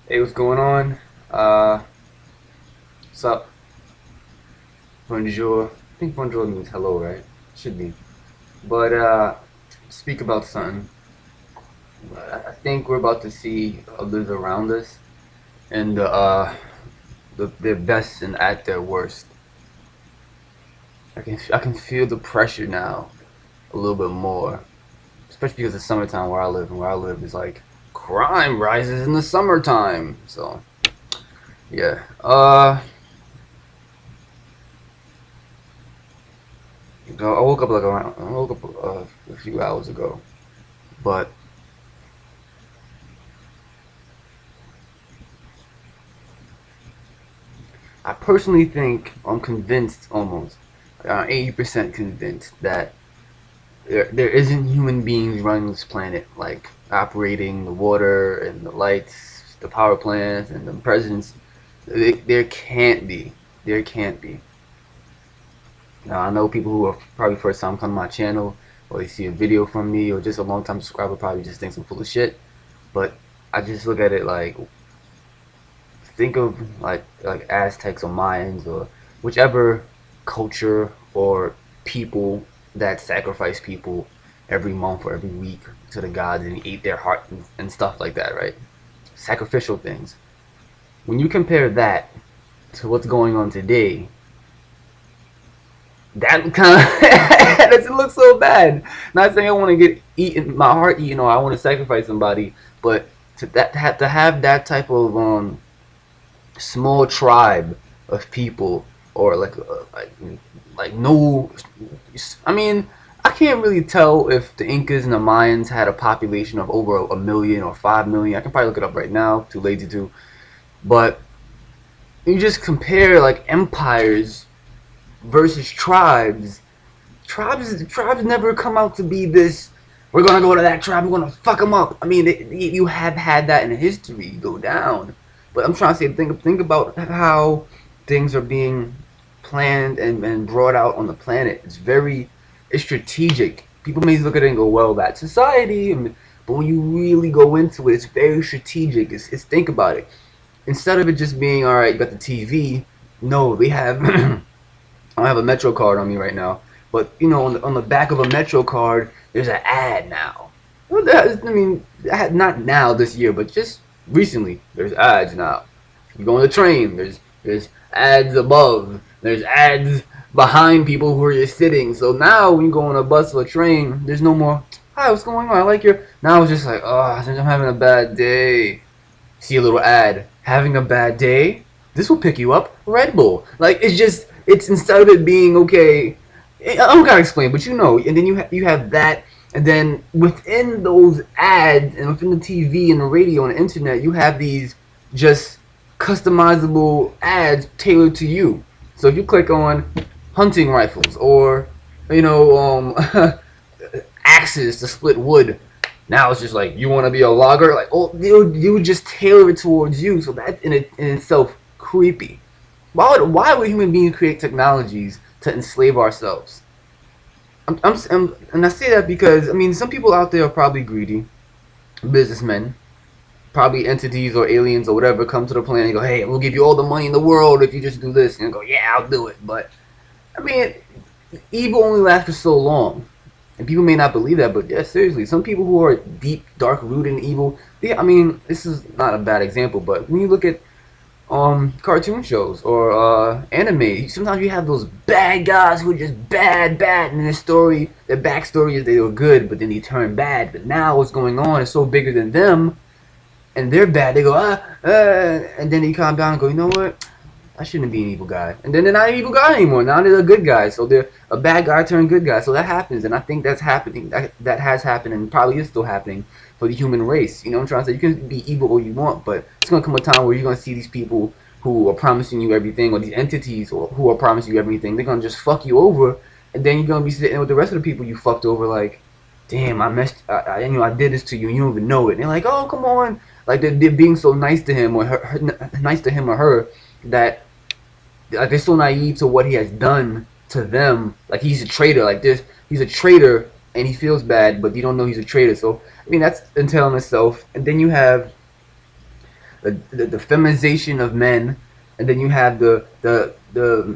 Hey, what's going on? Uh, what's up? Bonjour. I think bonjour means hello, right? Should be. But speak about something. I think we're about to see others around us, and their best and at their worst. I can feel the pressure now a little bit more, especially because it's summertime where I live, and where I live is like crime rises in the summertime. So yeah. I woke up a few hours ago, but I personally think I'm convinced almost, 80% convinced that there isn't human beings running this planet, like operating the water and the lights, the power plants and the presidents. There can't be. There can't be. Now I know people who are probably first time come to my channel, or they see a video from me, or just a long time subscriber probably just thinks I'm full of shit. But I just look at it like, think of like Aztecs or Mayans or whichever culture or people that sacrifice people every month or every week to the gods and ate their heart and stuff like that, right? Sacrificial things. When you compare that to what's going on today, that kind of doesn't look so bad. Not saying I want to get eaten, my heart eaten, or I want to sacrifice somebody, but to have that type of small tribe of people, or like no, I mean, I can't really tell if the Incas and the Mayans had a population of over a million or 5 million. I can probably look it up right now, too lazy to. But you just compare like empires versus tribes. Tribes never come out to be this, we're gonna go to that tribe, we're gonna fuck them up. I mean, you have had that in history go down, but I'm trying to say, think about how things are being planned and brought out on the planet. It's strategic. People may look at it and go, well, that's society, but when you really go into it, it's very strategic. It's think about it. Instead of it just being, all right, you got the TV. No, we have I don't have a Metro card on me right now, but on the back of a Metro card, there's an ad now. Well, I mean, not now this year, but just recently, there's ads now. You go on the train, there's ads above, there's ads behind people who are just sitting. So now when you go on a bus or a train, there's no more. Hi, what's going on? I like your. Now it's just like, oh, since I'm having a bad day, see a little ad. Having a bad day? This will pick you up. Red Bull. Like, it's instead of it being okay. I don't gotta explain, but and then you have that, and then within those ads and within the TV and the radio and the internet, you have these just customizable ads tailored to you. So if you click on hunting rifles or you know axes to split wood, now it's just like, you want to be a logger, like, oh, you would just tailor it towards you. So that in itself creepy. Why would human beings create technologies to enslave ourselves? And I say that because, I mean, some people out there are probably greedy businessmen, probably entities or aliens or whatever, come to the planet and go, hey, we'll give you all the money in the world if you just do this, and go, yeah, I'll do it. But I mean, evil only lasts for so long. And people may not believe that, but yeah, seriously, some people who are deep, dark rooted in evil, I mean, this is not a bad example, but when you look at cartoon shows or anime, sometimes you have those bad guys who are just bad, and their backstory is they were good, but then they turn bad. But now what's going on is so bigger than them, and they're bad. They go and then they calm down and go, you know what? I shouldn't be an evil guy. And then they're not an evil guy anymore. Now they're a good guy. So they're a bad guy turned good guy. So that happens, and I think that's happening. That has happened, and probably is still happening for the human race. You know what I'm trying to say? You can be evil all you want, but it's gonna come a time where you're gonna see these people who are promising you everything, or these entities who are promising you everything. They're gonna just fuck you over, and then you're gonna be sitting with the rest of the people you fucked over, like, damn, I did this to you, and you don't even know it. And they're like, oh, come on, like they're being so nice to him or nice to him or her, that like they're so naive to what he has done to them. Like he's a traitor. Like he's a traitor, and he feels bad, but you don't know he's a traitor. So I mean, that's entailing itself. And then you have the feminization of men, and then you have the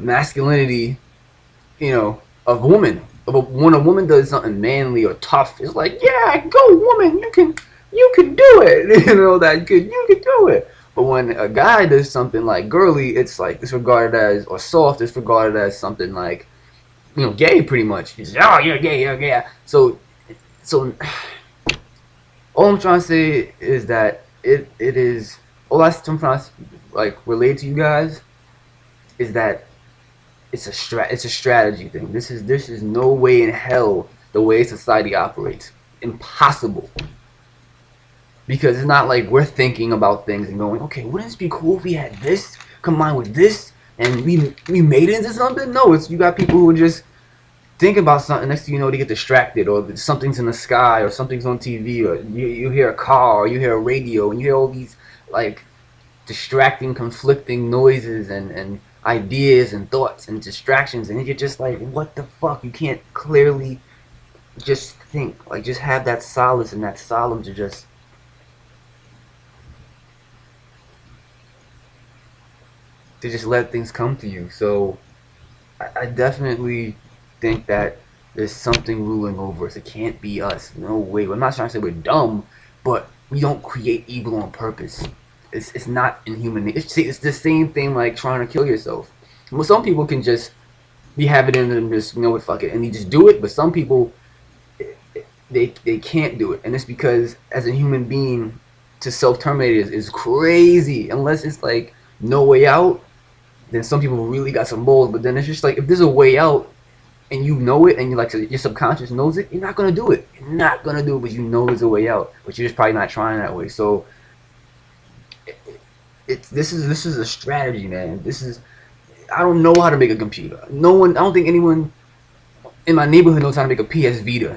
masculinity, of woman. When a woman does something manly or tough, it's like, yeah, go woman, you can do it. That good, you can do it. But when a guy does something like girly, it's like it's regarded as, or soft, it's regarded as something like, gay pretty much. It's, oh, you're gay, you're gay. So all I'm trying to say is that it is all I'm trying to like relate to you guys is that it's a strategy thing. This is no way in hell the way society operates. Impossible. Because it's not like we're thinking about things and going, okay, wouldn't this be cool if we had this combined with this and we made it into something? No, it's you got people who just think about something, next thing you know they get distracted, or something's in the sky, or something's on TV, or you hear a car, or you hear a radio, and you hear all these like distracting, conflicting noises and ideas and thoughts and distractions, and you're just like, what the fuck? You can't clearly just think, like just have that solace and that solemn to just let things come to you. So I definitely think that there's something ruling over us. It can't be us. No way. I'm not trying to say we're dumb, but we don't create evil on purpose. It's not inhuman. It's the same thing like trying to kill yourself. Well, some people can just be having it in them, just what, fuck it, and you just do it. But some people, they can't do it, and it's because as a human being, to self terminate is crazy. Unless it's like no way out, then some people really got some balls. But then it's just like if there's a way out and you know it, and you like your subconscious knows it, you're not gonna do it. You're not gonna do it, but you know there's a way out. But you're just probably not trying that way. So this is a strategy, man. I don't know how to make a computer. No one. I don't think anyone in my neighborhood knows how to make a PS Vita.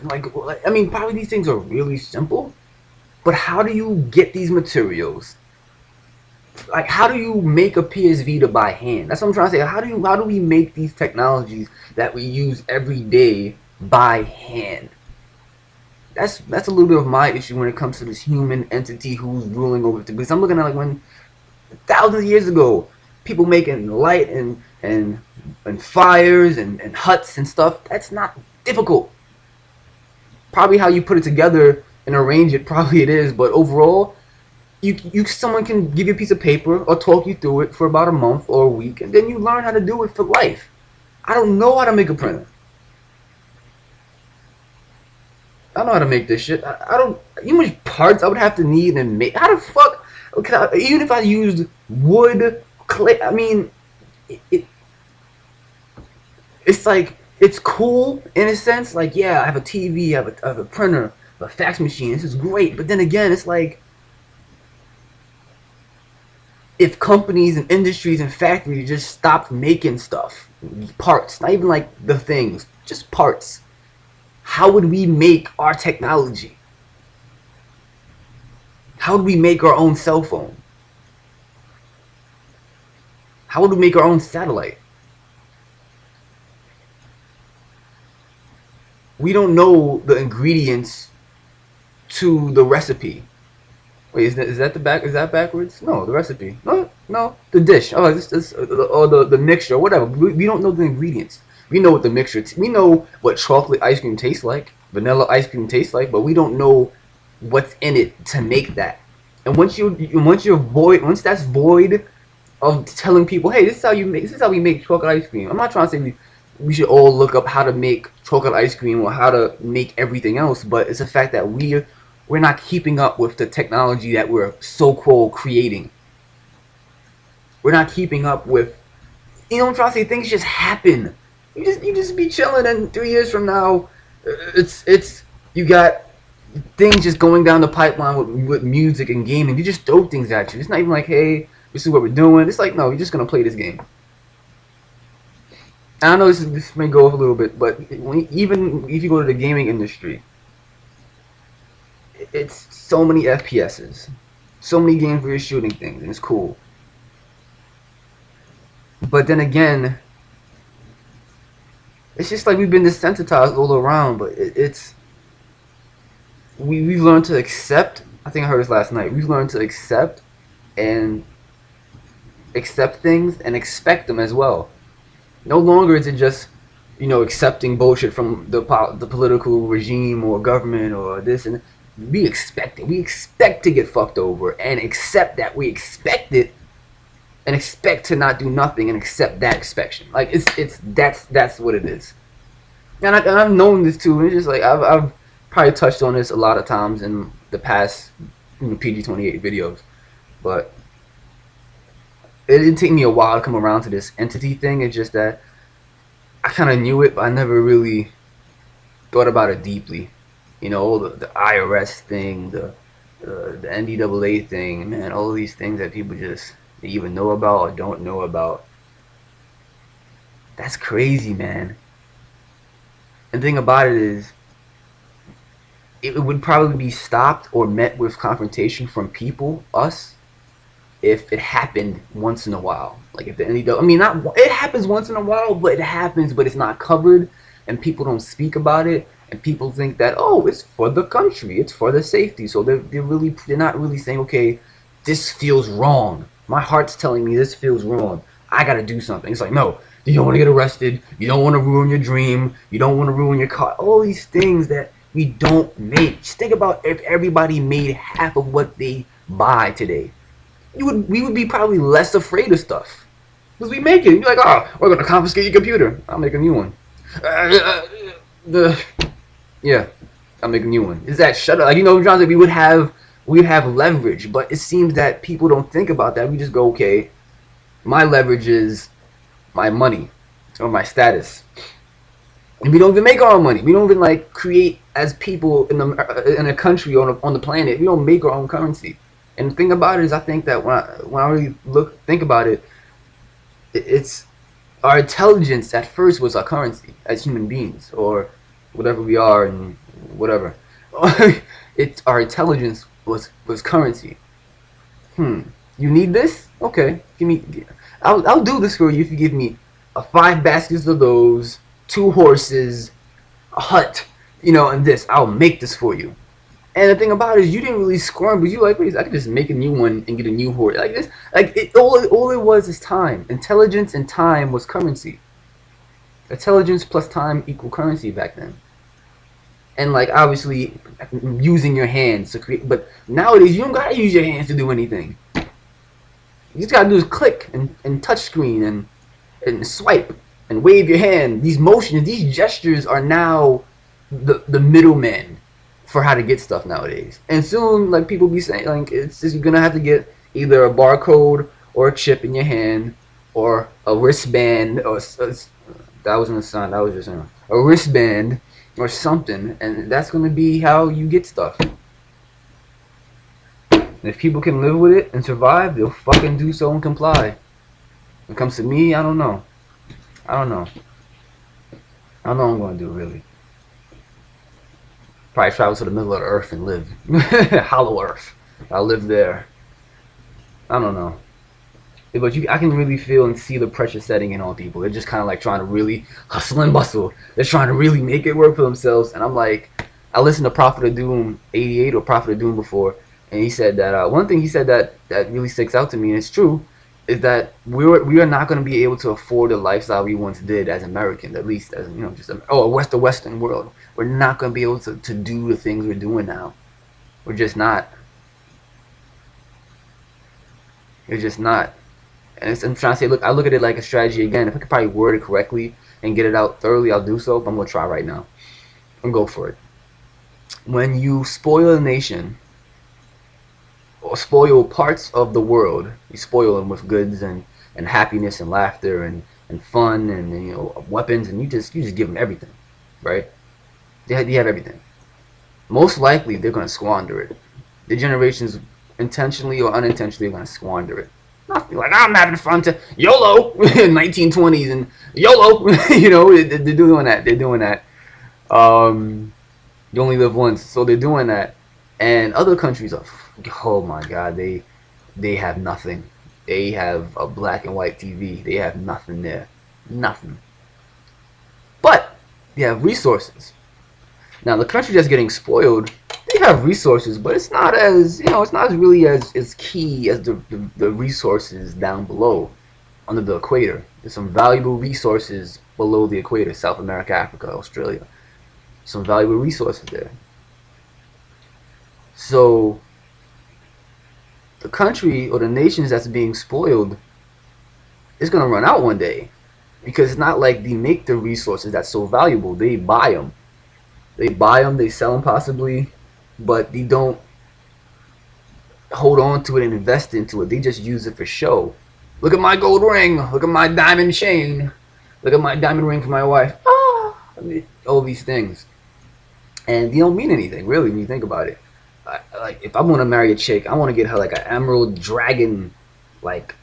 I mean, probably these things are really simple. But how do you get these materials? Like, how do you make a PS Vita by hand? That's what I'm trying to say. How do we make these technologies that we use every day by hand? That's a little bit of my issue when it comes to this human entity who's ruling over it. Because I'm looking at like when thousands of years ago, people making light and fires and huts and stuff. That's not difficult. Probably how you put it together and arrange it, probably it is. But overall, someone can give you a piece of paper or talk you through it for about a month or a week, and then you learn how to do it for life. I don't know how to make a printer. I don't know how to make this shit. I don't. You know how much parts I would have to need and make? How the fuck? Even if I used wood, clay. I mean, it's like it's cool in a sense. Like, yeah, I have a TV, I have a printer, a fax machine. This is great. But then again, it's like if companies and industries and factories just stopped making stuff, parts, not even like the things, just parts. How would we make our technology? How would we make our own cell phone? How would we make our own satellite? We don't know the ingredients to the recipe. Wait, is that backwards? No, the recipe. No, the dish. Oh, or the mixture, whatever. We don't know the ingredients. We know what the mixture. We know what chocolate ice cream tastes like, vanilla ice cream tastes like, but we don't know what's in it to make that. And once that's void of telling people, hey, this is how we make chocolate ice cream. I'm not trying to say we should all look up how to make chocolate ice cream or how to make everything else, but it's a fact that we're not keeping up with the technology that we're so-called creating. We're not keeping up with, what I'm trying to say, things just happen. You just be chilling, and 3 years from now, you got things just going down the pipeline with music and gaming. You just throw things at you. It's not even like, hey, this is what we're doing. It's like, no, you're just gonna play this game. I know this may go off a little bit, but even if you go to the gaming industry, it's so many FPSs, so many games where you're shooting things, and it's cool. But then again, it's just like we've been desensitized all around. But we've learned to accept. I think I heard this last night. We've learned to accept and accept things and expect them as well. No longer is it just, accepting bullshit from the political regime or government or this and we expect it. We expect to get fucked over and accept that we expect it and expect to not do nothing and accept that expectation. Like that's what it is. And I've known this too. And it's just like I've probably touched on this a lot of times in the past PG-28 videos, but it didn't take me a while to come around to this entity thing. It's just that I kind of knew it, but I never really thought about it deeply. The IRS thing, the NDAA thing, man, all of these things that people just they either know about or don't know about. That's crazy, man. And the thing about it is, it would probably be stopped or met with confrontation from people, us, if it happened once in a while. Like if the NDAA, I mean, not it happens once in a while, but it happens, but it's not covered, and people don't speak about it, and people think that it's for the country, it's for the safety. So they're not really saying, okay, this feels wrong. My heart's telling me this feels wrong. I gotta do something. It's like, no, you don't want to get arrested. You don't want to ruin your dream. You don't want to ruin your car. All these things that we don't make. Just think about if everybody made half of what they buy today. We would be probably less afraid of stuff. Because we make it. You're like, we're going to confiscate your computer. I'll make a new one. Yeah, I'll make a new one. Is that shut up? Like, John, we would have leverage, but it seems that people don't think about that. We just go, okay, my leverage is my money or my status. And we don't even make our own money. We don't even create as people in a country on the planet. We don't make our own currency. And the thing about it is, I think that when I really think about it, it's our intelligence at first was our currency as human beings or whatever we are and whatever. It's our intelligence was currency. You need this? Okay, give me. I'll do this for you if you give me 5 baskets of those, 2 horses, a hut, and this. I'll make this for you. And the thing about it is, you didn't really squirm, but you wait, I could just make a new one and get a new horse. Like this, all it was is time. Intelligence and time was currency. Intelligence plus time equal currency back then. And obviously, using your hands to create. But nowadays, you don't gotta use your hands to do anything. You just gotta do is click and touch screen and swipe and wave your hand. These motions, these gestures are now the middlemen for how to get stuff nowadays. And soon, people be saying, it's just, you're gonna have to get either a barcode or a chip in your hand or a wristband or that wasn't a sign, that was just a wristband or something, and that's gonna be how you get stuff. And if people can live with it and survive, they'll fucking do so and comply. When it comes to me, I don't know. I don't know what I'm gonna do, really. Probably travel to the middle of the earth and live. Hollow earth. I'll live there. I don't know. But I can really feel and see the pressure setting in on people. They're just kind of trying to really hustle and bustle. They're trying to really make it work for themselves. And I'm like, I listened to Prophet of Doom 88 or Prophet of Doom before, and he said that one thing he said that really sticks out to me, and it's true, is that we are not going to be able to afford the lifestyle we once did as Americans, at least as just the Western world. We're not going to be able to do the things we're doing now. We're just not. It's just not. And I'm trying to say, look, I look at it like a strategy again. If I could probably word it correctly and get it out thoroughly, I'll do so. But I'm gonna try right now. I'm gonna go for it. When you spoil a nation or spoil parts of the world, you spoil them with goods and happiness and laughter and fun and weapons, and you just give them everything, right? You have everything. Most likely, they're gonna squander it. The generations, intentionally or unintentionally, are gonna squander it. Nothing like I'm having fun to YOLO in 1920s and YOLO. They're doing that. They're doing that. You only live once, so they're doing that. And other countries are, oh my God, they have nothing. They have a black and white TV. They have nothing there, nothing. But they have resources. Now the country that's getting spoiled they have resources, but it's not as, it's not really as key as the resources down below under the equator. There's some valuable resources below the equator: South America, Africa, Australia. Some valuable resources there. So the country or the nations that's being spoiled is gonna run out one day, because it's not like they make the resources that's so valuable. They buy them. They buy them. They sell them possibly, but they don't hold on to it and invest into it. They just use it for show. Look at my gold ring. Look at my diamond chain. Look at my diamond ring for my wife. Ah, all these things, and they don't mean anything really when you think about it. Like, if I want to marry a chick, I want to get her like an emerald dragon, like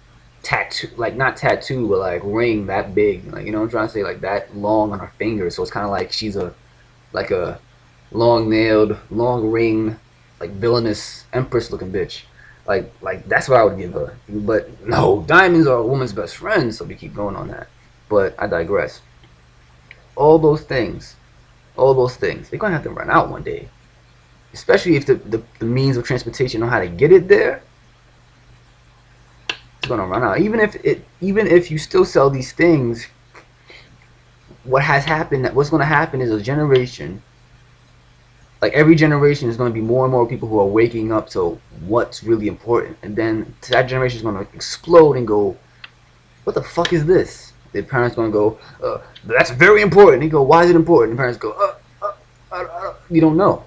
tattoo, like not tattoo, but like ring that big. Like, what I'm trying to say, like that long on her finger, so it's kind of like she's a long nailed, long ring, like villainous empress looking bitch. Like that's what I would give her. But no, diamonds are a woman's best friend, so we keep going on that. But I digress. All those things, they're gonna have to run out one day. Especially if the means of transportation know how to get it there, it's gonna run out. Even if you still sell these things, what's gonna happen is a generation, like every generation is gonna be more and more people who are waking up to what's really important, and then that generation is gonna explode and go, what the fuck is this? Their parents gonna go, that's very important. They go, why is it important? The parents go, you don't know,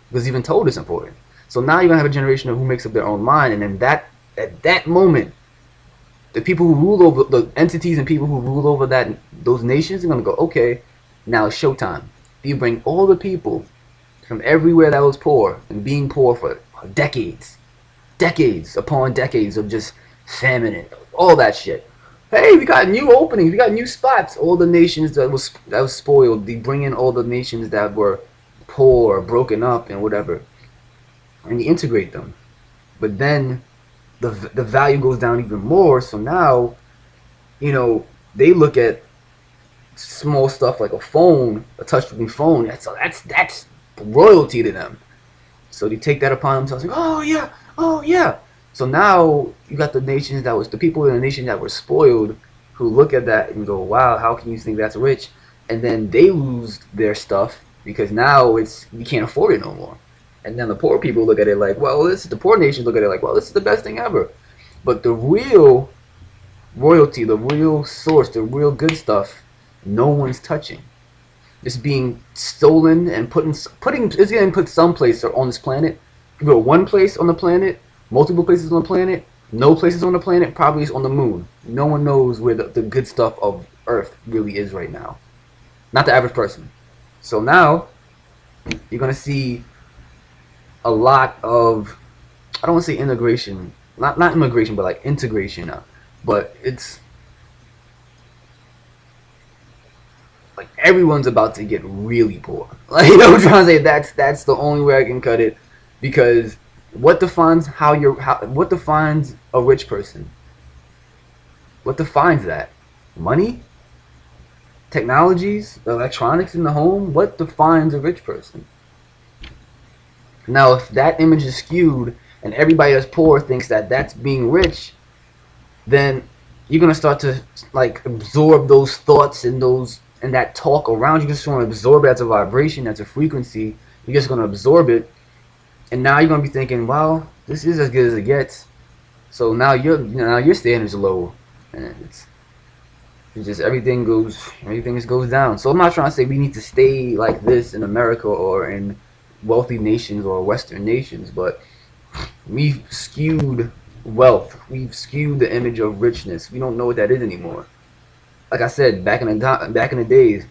because you've been told it's important. So now you're gonna have a generation of who makes up their own mind, and then at that moment, the people who rule over the entities and people who rule over those nations are gonna go, okay, now it's showtime. You bring all the people from everywhere that was poor and being poor for decades upon decades of just famine and all that shit. Hey, we got new openings, we got new spots. All the nations that was spoiled, they bring in all the nations that were poor, broken up, and whatever, and you integrate them. But then the value goes down even more. So now, they look at small stuff like a phone, a touch-screen phone. That's royalty to them. So they take that upon themselves. Like, oh yeah. So now you got the people in the nation that were spoiled, who look at that and go, wow, how can you think that's rich? And then they lose their stuff, because now you can't afford it no more. And then the poor people look at it like, well, the poor nations look at it like, well, this is the best thing ever. But the real royalty, the real source, the real good stuff, no one's touching. It's being stolen and it's getting put someplace on this planet. You go one place on the planet, multiple places on the planet, no places on the planet, probably it's on the moon. No one knows where the good stuff of Earth really is right now. Not the average person. So now you're gonna see a lot of, I don't want to say integration, not immigration, but like integration now. But it's like everyone's about to get really poor. Like, I'm trying to say that's the only way I can cut it, because what defines what defines a rich person? What defines that? Money? Technologies? Electronics in the home? What defines a rich person? Now, if that image is skewed and everybody that's poor thinks that that's being rich, then you're gonna start to like absorb those thoughts and that talk around you. You're just gonna absorb it as a vibration, as a frequency. You're just gonna absorb it, and now you're gonna be thinking, "Wow, this is as good as it gets." So now your standards are low, and it's just everything just goes down. So I'm not trying to say we need to stay like this in America or in wealthy nations or Western nations, but we've skewed wealth. We've skewed the image of richness. We don't know what that is anymore. Like I said, back in the days,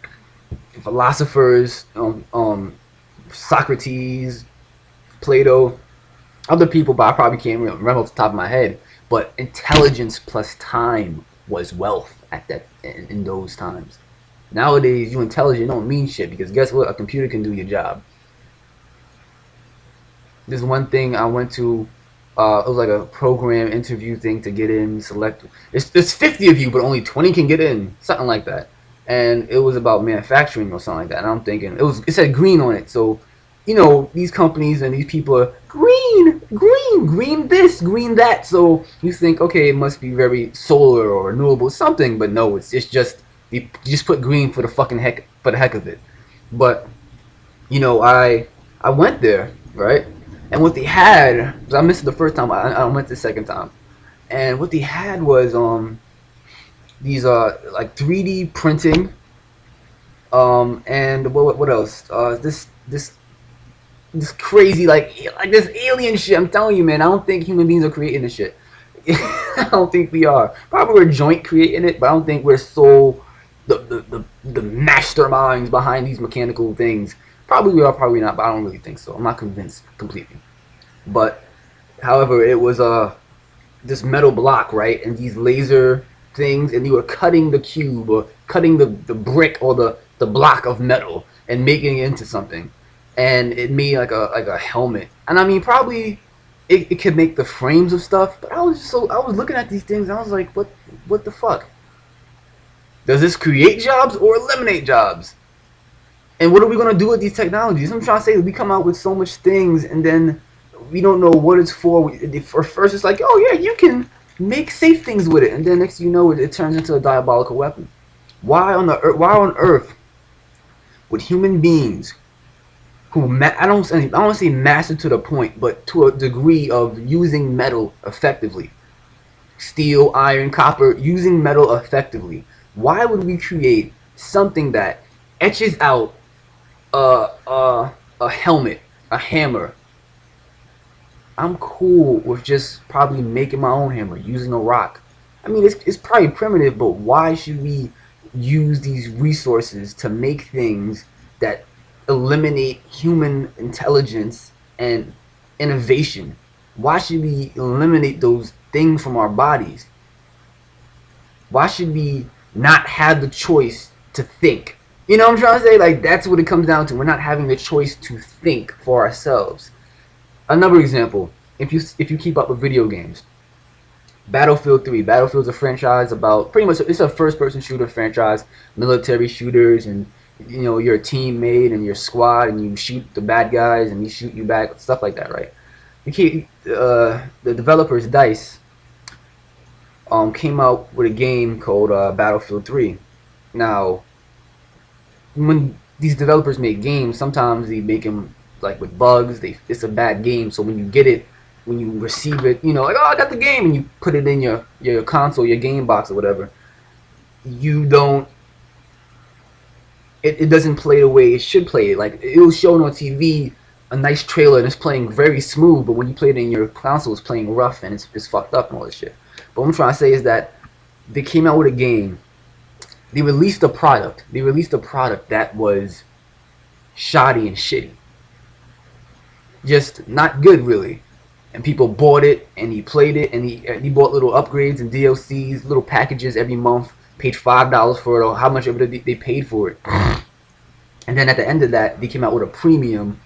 philosophers, Socrates, Plato, other people, but I probably can't remember off the top of my head. But intelligence plus time was wealth in those times. Nowadays, you intelligent don't mean shit, because guess what? A computer can do your job. There's one thing I went to. It was like a program interview thing to get in. Select. There's 50 of you, but only 20 can get in. Something like that. And it was about manufacturing or something like that. And I'm thinking it said green on it, so you know, these companies and these people are green, green, green this, green that. So you think, okay, it must be very solar or renewable something, but no, it's just you just put green for the fucking heck of it. But you know, I went there, right? And what they had, because I missed it the first time, I went the second time, and what they had was these like 3D printing, and what else? This crazy like this alien shit. I'm telling you, man. I don't think human beings are creating this shit. I don't think we are. Probably we're joint creating it, but I don't think we're so the masterminds behind these mechanical things. Probably we are, probably not, but I don't really think so. I'm not convinced completely. But however, it was this metal block, right, and these laser things, and you were cutting the cube or cutting the brick or the block of metal and making it into something, and it made like a helmet. And I mean, probably it could make the frames of stuff, but I was looking at these things and I was like, what the fuck? Does this create jobs or eliminate jobs? And what are we gonna do with these technologies? I'm trying to say, we come out with so much things and then we don't know what it's for. First it's like, oh yeah, you can make safe things with it, and then next thing you know, it turns into a diabolical weapon. Why on earth would human beings who I don't say master to the point, but to a degree of using metal effectively, steel, iron, copper, using metal effectively, why would we create something that etches out a helmet, a hammer? I'm cool with just probably making my own hammer using a rock. I mean, it's probably primitive, but why should we use these resources to make things that eliminate human intelligence and innovation? Why should we eliminate those things from our bodies? Why should we not have the choice to think? You know what I'm trying to say? Like, that's what it comes down to. We're not having the choice to think for ourselves. Another example, if you keep up with video games, Battlefield 3. Battlefield's a franchise about pretty much, it's a first-person shooter franchise, military shooters, and you know, you're a teammate and your squad, and you shoot the bad guys and you shoot you back, stuff like that, right? The developers DICE came out with a game called Battlefield 3. Now, when these developers make games, sometimes they make them like with bugs. It's a bad game, so when you get it, when you receive it, you know, like, oh, I got the game, and you put it in your console, your game box or whatever, you don't. It doesn't play the way it should play. Like, it was shown on TV, a nice trailer, and it's playing very smooth, but when you play it in your console, it's playing rough and it's fucked up and all this shit. But what I'm trying to say is that they came out with a game. They released a product. They released a product that was shoddy and shitty. Just not good, really. And people bought it, and he played it, and he bought little upgrades and DLCs, little packages every month, paid $5 for it, or how much ever they paid for it. And then at the end of that, they came out with a premium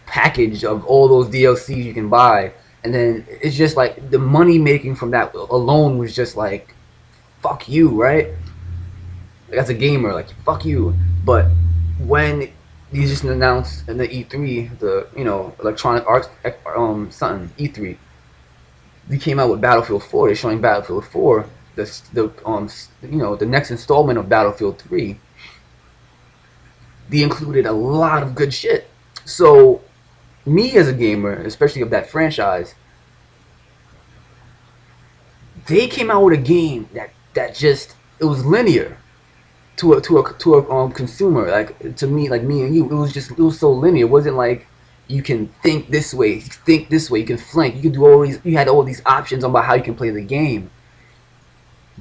package of all those DLCs you can buy. And then it's just like, the money making from that alone was just like, fuck you, right? Like, as a gamer, like, fuck you. But when they just announced in the E3, the, you know, Electronic Arts something E3, they came out with Battlefield 4. They're showing Battlefield 4, the you know, the next installment of Battlefield 3. They included a lot of good shit. So me as a gamer, especially of that franchise, they came out with a game that just, it was linear to a consumer, like to me, like me and you. It was so linear. It wasn't like you can think this way, you can flank, you can do all these, you had all these options about how you can play the game.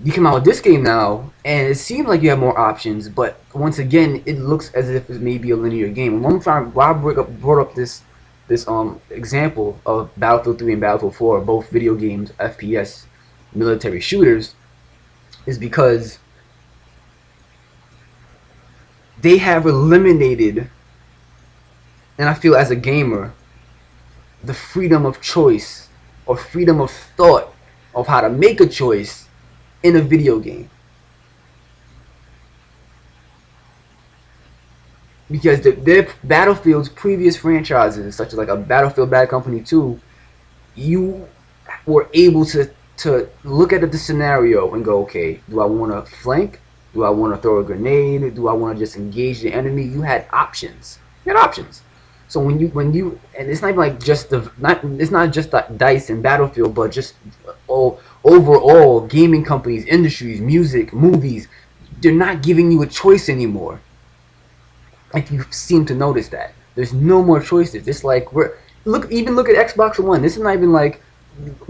You come out with this game now, and it seems like you have more options, but once again, it looks as if it may be a linear game. And why I brought up this example of Battlefield 3 and Battlefield 4, both video games, FPS, military shooters, is because they have eliminated, and I feel as a gamer, the freedom of choice or freedom of thought of how to make a choice in a video game. because their Battlefield's previous franchises, such as like a Battlefield Bad Company 2, you were able to look at the scenario and go, okay, do I want to flank? Do I want to throw a grenade? Do I want to just engage the enemy? You had options. You had options. So when you and it's not even like just the not it's not just the dice and Battlefield, but just all overall gaming companies, industries, music, movies, they're not giving you a choice anymore. Like you seem to notice that there's no more choices. It's like look at Xbox One. This is not even like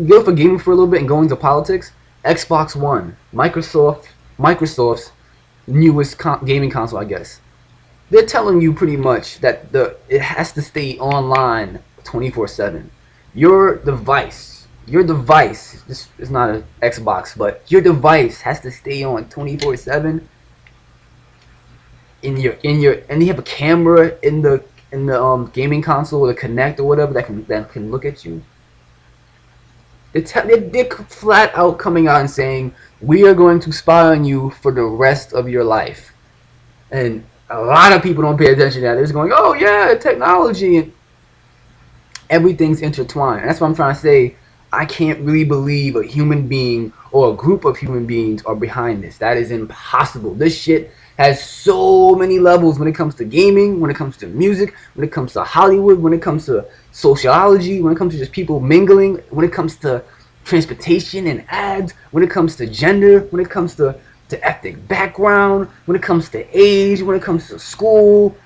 go for gaming for a little bit and go into politics. Xbox One, Microsoft's newest gaming console, I guess. They're telling you pretty much that it has to stay online 24/7. Your device. This is not an Xbox, but your device has to stay on 24/7 and you have a camera in the gaming console or the Connect or whatever that can look at you. They're flat out coming out and saying we are going to spy on you for the rest of your life, and a lot of people don't pay attention to that. They're just going, oh yeah, technology, and everything's intertwined. And that's what I'm trying to say. I can't really believe a human being or a group of human beings are behind this. That is impossible. This shit has so many levels when it comes to gaming, when it comes to music, when it comes to Hollywood, when it comes to sociology, when it comes to just people mingling, when it comes to transportation and ads, when it comes to gender, when it comes to ethnic background, when it comes to age, when it comes to school.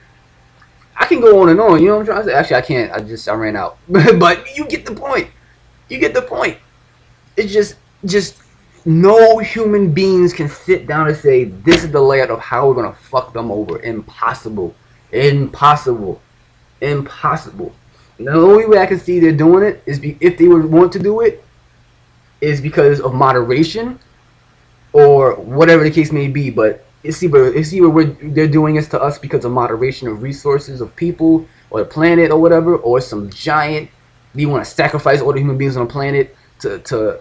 I can go on and on. You know what I'm trying to say? Actually, I can't. I ran out. But you get the point. You get the point. It's just no human beings can sit down and say this is the layout of how we're gonna fuck them over. Impossible. Impossible. Impossible. And the only way I can see they're doing it is if they would want to do it is because of moderation or whatever the case may be. But it's either they're doing this to us because of moderation of resources of people or the planet or whatever, or some giant. Do you want to sacrifice all the human beings on the planet to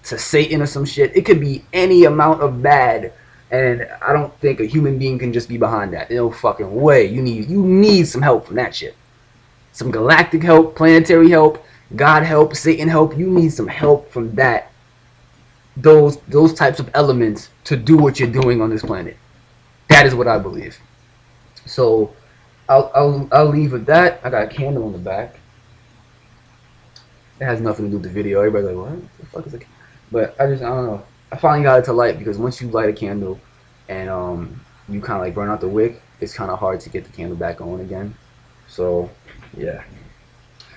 Satan or some shit? It could be any amount of bad, and I don't think a human being can just be behind that. No fucking way. You need some help from that shit. Some galactic help, planetary help, God help, Satan help. You need some help from that. Those types of elements to do what you're doing on this planet. That is what I believe. So I'll leave with that. I got a candle on the back. It has nothing to do with the video. Everybody's like, what the fuck is it? But I don't know. I finally got it to light because once you light a candle and you kind of like burn out the wick, it's kind of hard to get the candle back on again. So yeah.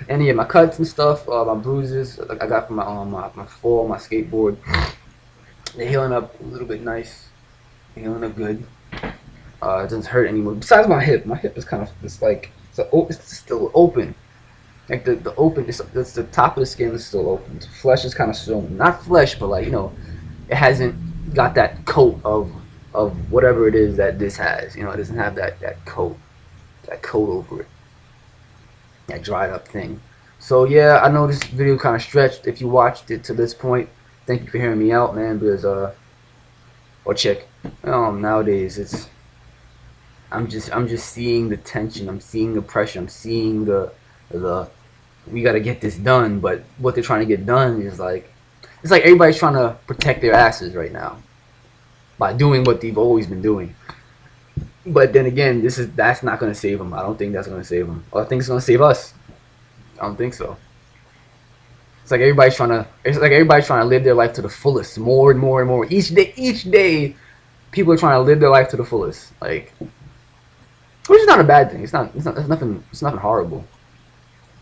And yeah, my cuts and stuff, my bruises I got from my fall, my skateboard, they're healing up a little bit nice. They're healing up good. It doesn't hurt anymore. Besides my hip is kind of it's still open. Like the open, it's the top of the skin is still open. The flesh is kind of still not flesh, but like it hasn't got that coat of whatever it is that this has. It doesn't have that coat over it, that dried up thing. So yeah, I know this video kind of stretched. If you watched it to this point, thank you for hearing me out, man. Because or chick, nowadays I'm just seeing the tension. I'm seeing the pressure. I'm seeing the we got to get this done, but what they're trying to get done is it's like everybody's trying to protect their asses right now by doing what they've always been doing. But then again, that's not going to save them. I don't think that's going to save them. I think it's going to save us. I don't think so. It's like everybody's trying to live their life to the fullest, more and more and more. Each day, people are trying to live their life to the fullest, which is not a bad thing. It's nothing horrible.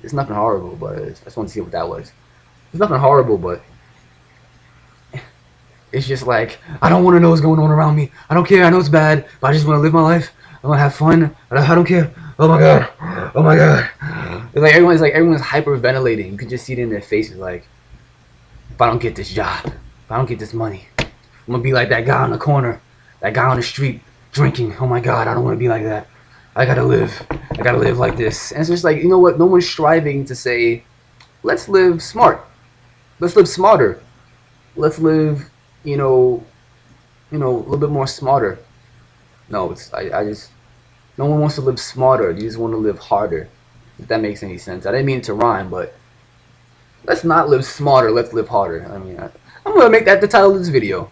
It's nothing horrible, but I just want to see what that was. It's nothing horrible, but it's just like, I don't want to know what's going on around me. I don't care. I know it's bad, but I just want to live my life. I want to have fun. I don't care. Oh my god. Oh my god. It's like everyone's hyperventilating. You can just see it in their faces. Like, if I don't get this job, if I don't get this money, I'm gonna be like that guy on the corner, that guy on the street drinking. Oh my god, I don't want to be like that. I gotta live like this. And it's just like, you know what? No one's striving to say, let's live smart. Let's live smarter. Let's live, a little bit more smarter. No, No one wants to live smarter. You just want to live harder. If that makes any sense. I didn't mean it to rhyme, but let's not live smarter. Let's live harder. I mean, I'm gonna make that the title of this video.